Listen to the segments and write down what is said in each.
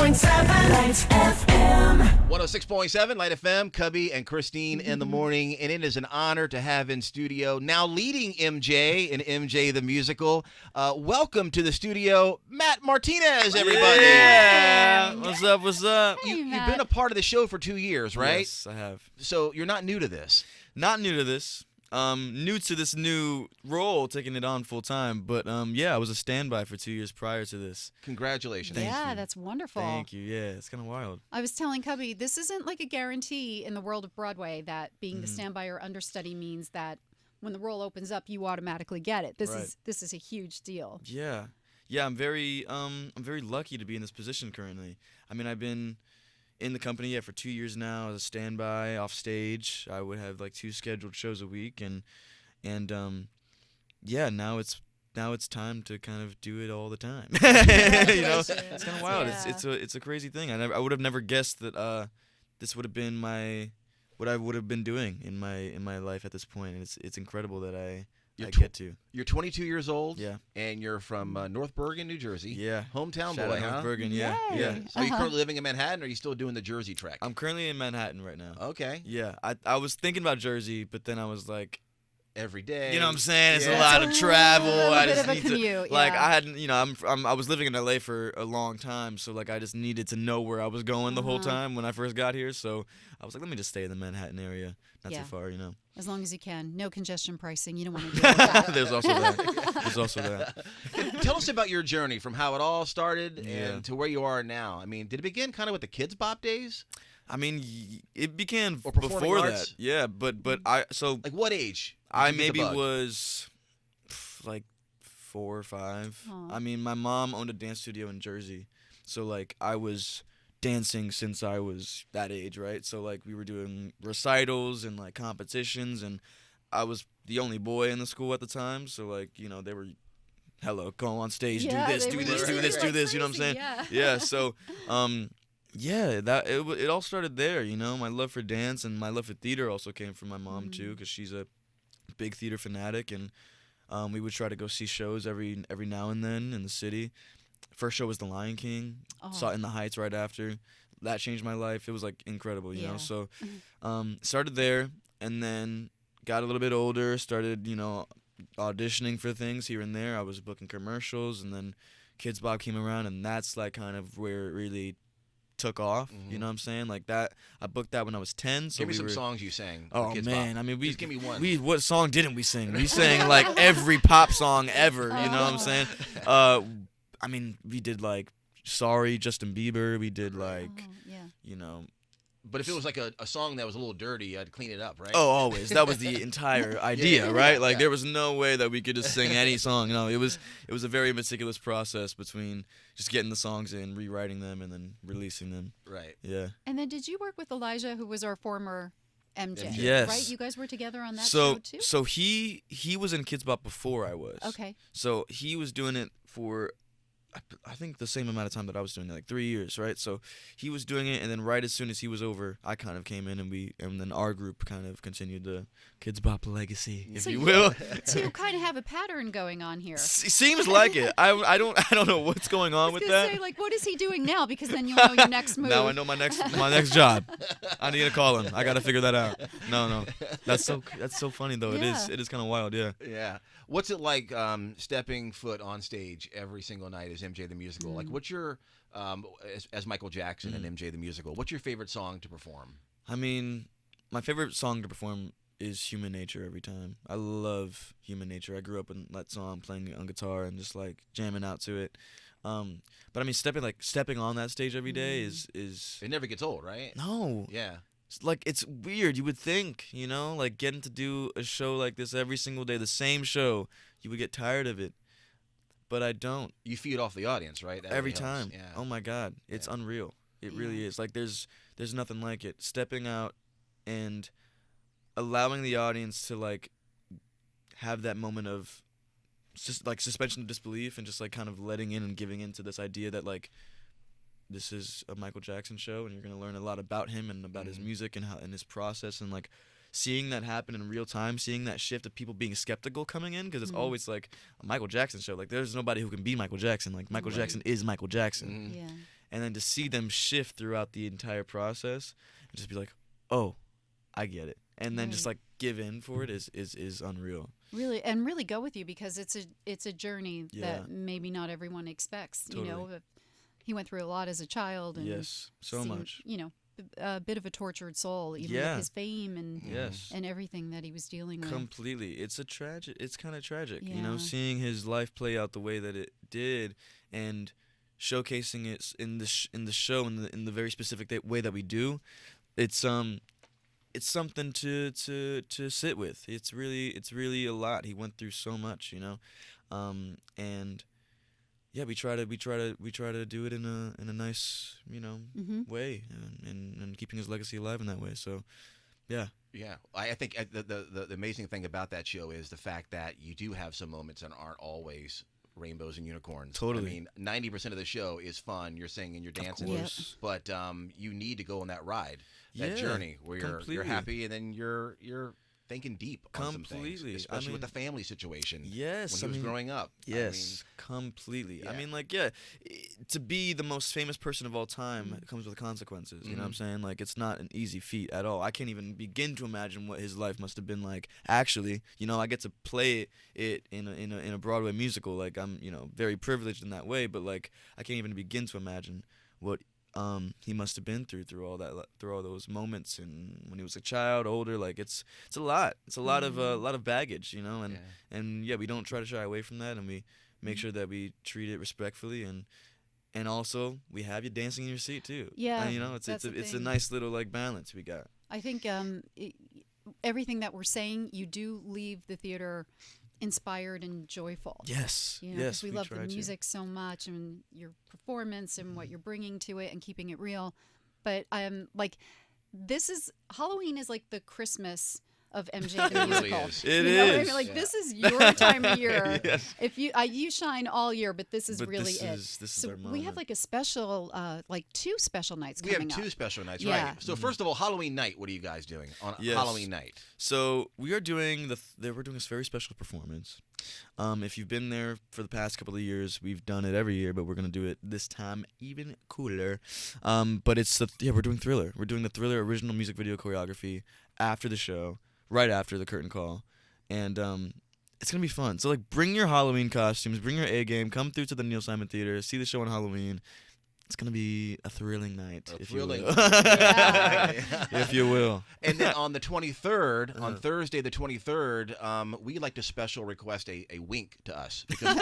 106.7 Lights FM. 106.7 Light FM, Cubby and Christine in the morning, and it is an honor to have in studio, now leading MJ in MJ the Musical. Welcome to the studio, Matte Martinez, everybody. Yeah. What's up? What's up? You've been a part of the show for 2 years, right? Yes, I have. So you're not new to this. Not new to this. New to this new role, taking it on full time. But yeah, I was a standby for 2 years prior to this. Congratulations. Yeah, that's wonderful. Thank you. Yeah, it's kind of wild. I was telling Cubby, this isn't like a guarantee in the world of Broadway that being the standby or understudy means that when the role opens up, you automatically get it. This is a huge deal. Yeah, yeah. I'm very lucky to be in this position currently. I mean, I've been in the company for 2 years now as a standby off stage. I would have like 2 scheduled shows a week, and yeah, now it's time to kind of do it all the time. You know, it's kind of wild. Yeah. It's a crazy thing. I would have never guessed that this would have been what I would have been doing in my life at this point. And it's incredible that I get to. You're 22 years old. Yeah. And you're from North Bergen, New Jersey. Yeah. Hometown Shout boy, out huh? North Bergen, yeah. Yay. Yeah. So are you currently living in Manhattan, or are you still doing the Jersey trek? I'm currently in Manhattan right now. Okay. Yeah. I was thinking about Jersey, but then I was like, Every day. you know what I'm saying? It's Yeah. a lot of travel. little I bit just of a need commute, to, like, yeah. I hadn't, you know, I was living in LA for a long time, so like I just needed to know where I was going the whole time when I first got here. So I was like, let me just stay in the Manhattan area, not Yeah. too far, you know. As long as you can. No congestion pricing. You don't want to deal with that. There's also that. There's also that. Tell us about your journey from how it all started Yeah. and to where you are now. I mean, did it begin kind of with the Kidz Bop days? I mean, it began Or performing before arts? that. Yeah, but Like what age? did I you get the maybe bug? was like 4 or 5. Aw. I mean, my mom owned a dance studio in Jersey, so like I was dancing since I was that age, right? So like we were doing recitals and like competitions, and I was the only boy in the school at the time, so like, you know, they were, hello, go on stage, Yeah, do this, they do were this, doing do this, it do like this. You know what I'm crazy, saying? yeah. Yeah. So yeah, that it all started there. You know, my love for dance and my love for theater also came from my mom too, because she's a big theater fanatic, and we would try to go see shows every now and then in the city. First show was The Lion King. Saw it in the Heights right after. That changed my life. It was like incredible, you know. So started there, and then got a little bit older. Started, you know, auditioning for things here and there. I was booking commercials, and then Kidz Bop came around, and that's like kind of where it really took off. You know what I'm saying? Like that, I booked that when I was 10. So Give me we some were, songs you sang. for Oh Kidz man, Bop. I mean, Just give me one. what song didn't we sing? We sang like every pop song ever. You know what I'm saying? I mean, we did like Sorry, Justin Bieber. We did like, Yeah. you know. But if it was like a song that was a little dirty, I'd clean it up, right? Oh, always. That was the entire idea, right? Like yeah. there was no way that we could just sing any song. No, it was a very meticulous process between just getting the songs in, rewriting them, and then releasing them. Right. Yeah. And then did you work with Elijah, who was our former MJ? Yes. Right? You guys were together on that show too? So he was in Kidz Bop before I was. Okay. So he was doing it for, I think, the same amount of time that I was doing it, like 3 years, right? So he was doing it, and then right as soon as he was over, I kind of came in, and then our group kind of continued the Kidz Bop legacy, if So you will. To kind of have a pattern going on here. Seems like it. I don't know what's going on with I was gonna that. say, like, what is he doing now? Because then you'll know your next move. Now I know my next job. I need to call him. I got to figure that out. No. That's so funny though. Yeah. It is kind of wild, yeah. Yeah. What's it like stepping foot on stage every single night as MJ the Musical? Like, what's your as Michael Jackson and MJ the Musical? What's your favorite song to perform? I mean, my favorite song to perform is Human Nature every time. I love Human Nature. I grew up in that song, playing it on guitar and just like jamming out to it. But I mean, stepping on that stage every day is It never gets old, right? no. Yeah. Like, it's weird. You would think, you know, like getting to do a show like this every single day, the same show, you would get tired of it. But I don't. You feed off the audience, right? That Every really helps. time. Yeah. Oh my God, it's unreal. It really is. Like there's nothing like it. Stepping out and allowing the audience to like have that moment of just like suspension of disbelief and just like kind of letting in and giving into this idea that like this is a Michael Jackson show and you're gonna learn a lot about him and about his music and how and his process, and like seeing that happen in real time, seeing that shift of people being skeptical coming in, because it's always like a Michael Jackson show. Like there's nobody who can be Michael Jackson. Like Michael Jackson is Michael Jackson. Yeah. and then to see them shift throughout the entire process and just be like, oh, I get it, and then just like give in for it is unreal. Really, and really go with you, because it's a journey that maybe not everyone expects. Totally. You know, he went through a lot as a child, and Yes, so seemed, much. You know, a bit of a tortured soul, even with his fame and everything that he was dealing with. Completely. It's kind of tragic, you Yeah. know, seeing his life play out the way that it did, and showcasing it in the show in the very specific way that we do. It's something to sit with. It's really a lot. He went through so much, you know, and yeah, we try to do it in a nice, you know, way, and keeping his legacy alive in that way. So, yeah. Yeah, I think the amazing thing about that show is the fact that you do have some moments that aren't always rainbows and unicorns. Totally. I mean, 90% of the show is fun. You're singing, you're dancing, Of course. but you need to go on that ride, that Yeah, journey where you're completely. happy, and then you're thinking deep on some things, Completely. especially I with mean, the family situation. Yes, when he was growing up. Yes, completely. I yeah. mean, like, to be the most famous person of all time comes with consequences. You know what I'm saying? Like, it's not an easy feat at all. I can't even begin to imagine what his life must have been like. Actually, you know, I get to play it in a Broadway musical. Like, I'm, you know, very privileged in that way. But like, I can't even begin to imagine what he must have been through all those moments, and when he was a child, older. Like, it's a lot. It's a lot of baggage, you know, and we don't try to shy away from that, and we make sure that we treat it respectfully, and also we have you dancing in your seat too. Yeah, and, you know, it's a thing. nice little like balance we got. I think everything that we're saying, you do leave the theater inspired and joyful. Yes, You know, 'cause yes, we love the try to. music so much, and your performance and what you're bringing to it and keeping it real. But like, Halloween is like the Christmas of MJ the It really musical. is. It you know what I is. mean? Like, Yeah. this is your time of year. Yes. If you shine all year, but this is But really this it. is So our we have moment. like a special, like 2 special nights We have coming up. 2 special nights, Yeah. right? So first of all, Halloween night. What are you guys doing on Yes. Halloween night? So we are doing we're doing this very special performance. If you've been there for the past couple of years, we've done it every year, but we're gonna do it this time even cooler. But we're doing Thriller. We're doing the Thriller original music video choreography after the show, right after the curtain call, and it's gonna be fun. So like, bring your Halloween costumes, bring your A game, come through to the Neil Simon Theater, see the show on Halloween. It's gonna be a thrilling night, if you will. Yeah. If you will. And then on the 23rd, on Thursday the 23rd, we'd like to special request a wink to us, because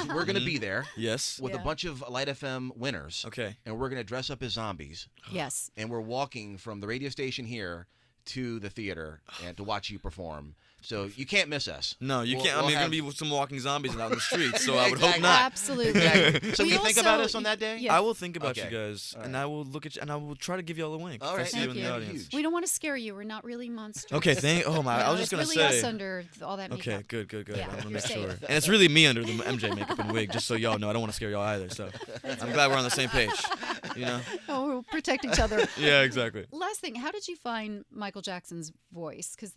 we're going to be there Yes. with a Yeah. bunch of Light FM winners, Okay. and we're going to dress up as zombies, Yes. and we're walking from the radio station here to the theater and to watch you perform. So you can't miss us. No, you We'll- can't. I we'll mean, you're have- gonna be with some walking zombies out in the streets, so I would hope Exactly. not. Absolutely. Exactly. So We you think about also- us on that day? Yeah. I will think about Okay. you guys, All and right. I will look at you, and I will try to give you all a wink. All if I right. see you in Thank the you. audience. Huge. We don't want to scare you. We're not really monsters. Okay, Oh my! I was just it's gonna really say. us under all that makeup. Okay, good. Yeah, I'm gonna you're make safe. sure. And it's really me under the MJ makeup and wig, just so y'all know. I don't want to scare y'all either. So I'm glad we're on the same page. You know? Oh, we'll protect each other. Yeah, exactly. Last thing, how did you find Michael Jackson's voice? Because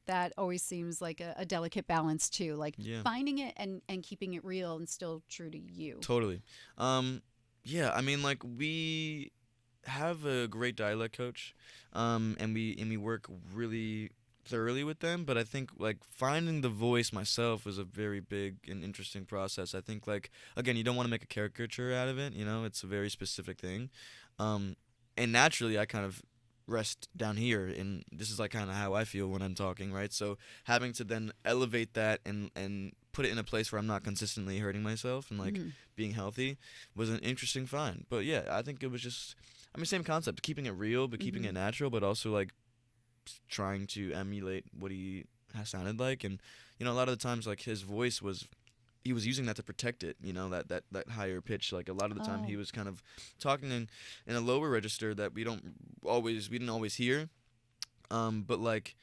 that always seems like a delicate balance too. Like Yeah. finding it and keeping it real and still true to you. Totally. Yeah, I mean, like, we have a great dialect coach, and we work really thoroughly with them, but I think, like, finding the voice myself was a very big and interesting process. I think, like, again, you don't want to make a caricature out of it, you know, it's a very specific thing. And naturally, I kind of rest down here, and this is like kind of how I feel when I'm talking, right? So having to then elevate that and put it in a place where I'm not consistently hurting myself and like being healthy was an interesting find. But yeah, I think it was just, I mean, same concept, keeping it real but keeping it natural, but also like trying to emulate what he has sounded like. And you know, a lot of the times, like, his voice was, he was using that to protect it, you know, that higher pitch. Like, a lot of the time he was kind of talking in a lower register that we didn't always hear. But like,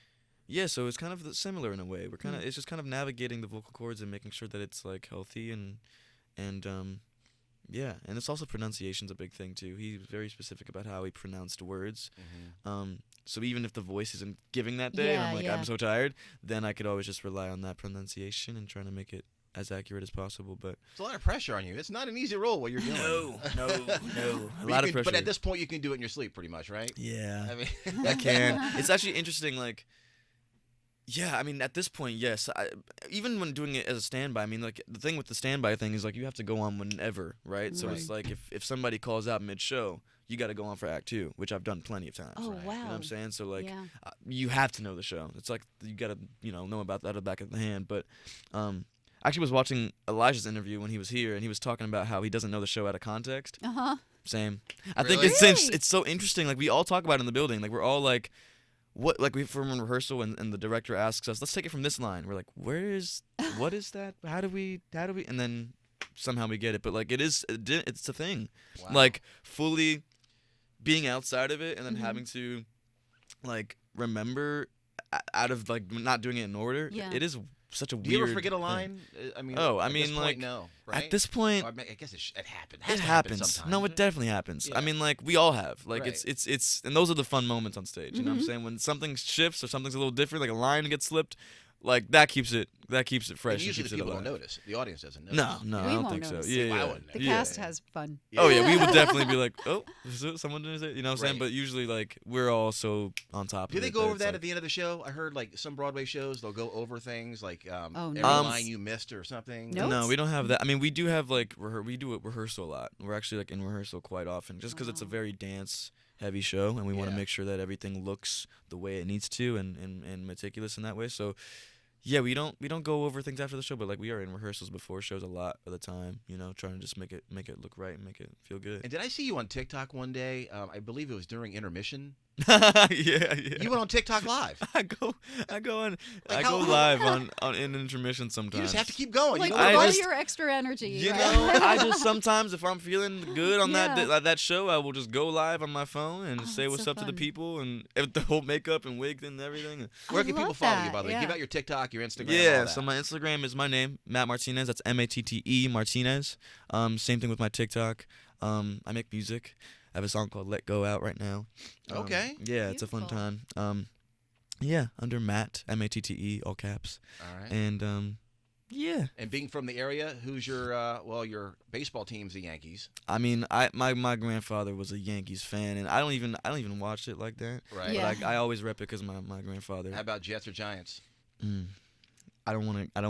yeah, so it's kind of similar in a way. We're kind of, it's just kind of navigating the vocal cords and making sure that it's like healthy and yeah, and it's also pronunciation's a big thing too. He's very specific about how he pronounced words. So even if the voice isn't giving that day, and I'm like, I'm so tired, then I could always just rely on that pronunciation and trying to make it as accurate as possible. But It's a lot of pressure on you. It's not an easy role what you're doing. no, a But lot you of pressure. But at this point, you can do it in your sleep, pretty much, right? yeah, I mean, I can. It's actually interesting. Like, yeah, I mean, at this point, yes. Even when doing it as a standby, I mean, like the thing with the standby thing is like you have to go on whenever, right? So it's like if somebody calls out mid-show, you got to go on for Act 2, which I've done plenty of times. Oh, Right. wow. You know what I'm saying? So like, Yeah. you have to know the show. It's like you gotta, know about that at the back of the hand. But I actually was watching Elijah's interview when he was here, and he was talking about how he doesn't know the show out of context. Uh-huh. Same. I think Really? it's so interesting. Like we all talk about it in the building. Like we're all like, what? Like we from rehearsal, and the director asks us, let's take it from this line. We're like, what is that? How do we? And then somehow we get it. But like it's a thing. wow. Like fully being outside of it, and then Mhm. having to like remember out of like not doing it in order. Yeah. It is such a do weird. you ever forget a thing. line? I mean, Oh, I at this mean, point, like, no, right? At this point, Or I guess it happens. it happens. Sometimes. No, it definitely happens. Yeah. I mean, like we all have. Like Right. it's and those are the fun moments on stage. You know what I'm Mhm. saying? When something shifts or something's a little different, like a line gets slipped, like that keeps it fresh. And usually keeps the it people alive. don't notice. The audience doesn't notice. No, We I don't won't think so. notice. Yeah, I yeah. wouldn't. The yeah. cast has fun. Oh yeah, we would definitely be like, oh, is it someone doing it? You know what I'm saying? Right. But usually, like, we're all so on top of Do it. they go over it's that like- at the end of the show? I heard like some Broadway shows they'll go over things like Oh, every no. line you missed or something. Nope. No, we don't have that. I mean, we do have like we do a rehearsal a lot. We're actually like in rehearsal quite often, just because it's a Wow. very dance heavy show, and we want Yeah. to make sure that everything looks the way it needs to, and meticulous in that way. So, yeah, we don't go over things after the show, but like we are in rehearsals before shows a lot of the time. Trying to just make it look right and make it feel good. And did I see you on TikTok one day? I believe it was during intermission. yeah. You went on TikTok live. I go on. Like I how- go live on in intermission sometimes. You just have to keep going. Like you I know all what? just- your extra energy. You right? know, I just sometimes if I'm feeling good on Yeah. that show, I will just go live on my phone and Oh, say that's what's so up to the fun. people and the whole makeup and wig and everything. Where I can people love follow you, that, by the way? yeah. Give out your TikTok, your Instagram. Yeah, all that. so my Instagram is my name, Matte Martinez. That's Matte Martinez. Same thing with my TikTok. I make music. I have a song called "Let Go" out right now. Okay. Yeah, it's a fun Beautiful. time. Yeah, under Matte, Matte, all caps. All right. And yeah. And being from the area, who's your your baseball team's the Yankees, I mean, my grandfather was a Yankees fan, and I don't even watch it like that. right? Yeah. But I always rep it because my grandfather. How about Jets or Giants? I don't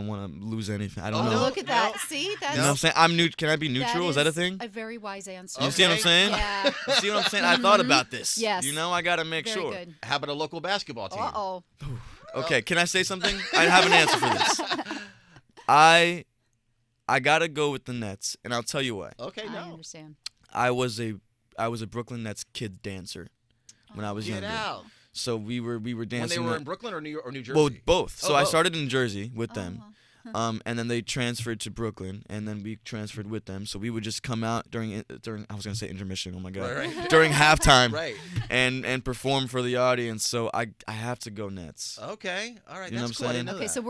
want to lose anything. I Oh, don't know. no. Look at that. See, that's You know what I'm saying? I'm new. Can I be neutral? Is that a thing? A very wise answer. You see what I'm Okay. saying? Yeah. You see what I'm saying? I thought about this. Yes. I gotta make Very sure. good. How about a local basketball team? Uh-oh. Okay, can I say something? I have an answer for this. I gotta go with the Nets, and I'll tell you why. Okay, I no. understand. I was a Brooklyn Nets kid dancer when I was Get younger. out. So we were When dancing. they were that- in Brooklyn or New York or New Jersey? Well, both. So Oh, I both. started in Jersey with them. Uh-huh. And then they transferred to Brooklyn, and then we transferred with them. So we would just come out during I was gonna say intermission. Oh my god, Right. during halftime, Right. and perform for the audience. So I have to go Nets. Okay. All right. You know That's what I'm cool. I didn't know Okay, that. so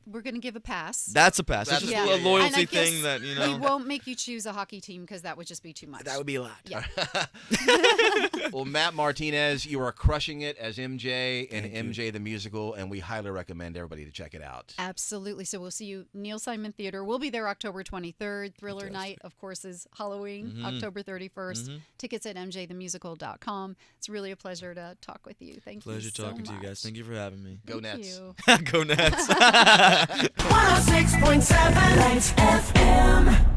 we're gonna give a pass. That's a pass. That's It's a- just yeah, a yeah. loyalty And I thing guess that we won't make you choose a hockey team because that would just be too much. that would be a lot. Yeah. Well, Matte Martinez, you are crushing it as MJ in Thank you. MJ the Musical, and we highly recommend everybody to check it out. Absolutely. So we'll see you, Neil Simon Theater. We'll be there October 23rd. Thriller Fantastic. Night, of course, is Halloween, Mhm. October 31st. Mhm. Tickets at mjthemusical.com. It's really a pleasure to talk with you. Thank you Pleasure so talking to you guys. much. Thank you for having me. Go Thank Nets. you. Go Nets. 106.7 Lights FM.